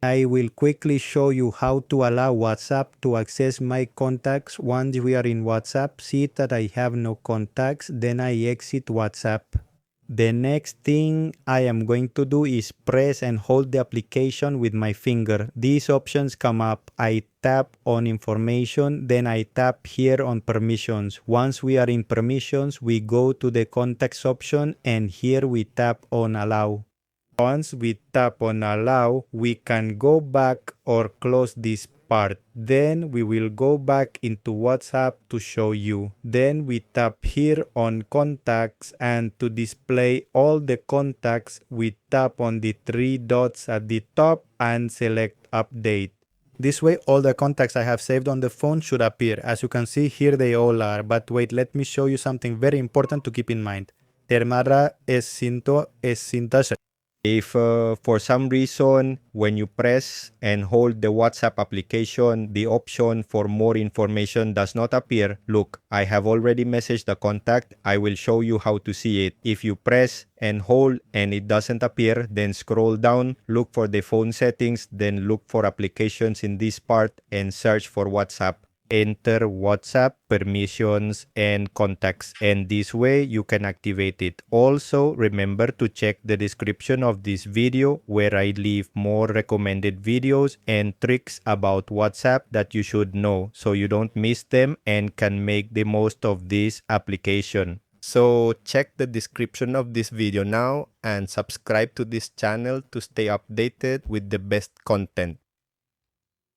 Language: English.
I will quickly show you how to allow WhatsApp to access my contacts. Once we are in WhatsApp, see that I have no contacts, then I exit WhatsApp. The next thing I am going to do is press and hold the application with my finger. These options come up. I tap on information, then I tap here on permissions. Once we are in permissions, we go to the contacts option and here we tap on allow. Once we tap on allow, we can go back or close this part. Then we will go back into WhatsApp to show you. Then we tap here on contacts, and to display all the contacts, we tap on the three dots at the top and select update. This way, all the contacts I have saved on the phone should appear. As you can see, here they all are. But wait, let me show you something very important to keep in mind. Termara es cinta. If for some reason when you press and hold the WhatsApp application, the option for more information does not appear, look, I have already messaged the contact. I will show you how to see it. If you press and hold and it doesn't appear, then scroll down, look for the phone settings, then look for applications in this part and search for WhatsApp. Enter WhatsApp, permissions, and contacts, and this way you can activate it. Also, remember to check the description of this video where I leave more recommended videos and tricks about WhatsApp that you should know so you don't miss them and can make the most of this application. So check the description of this video now and subscribe to this channel to stay updated with the best content.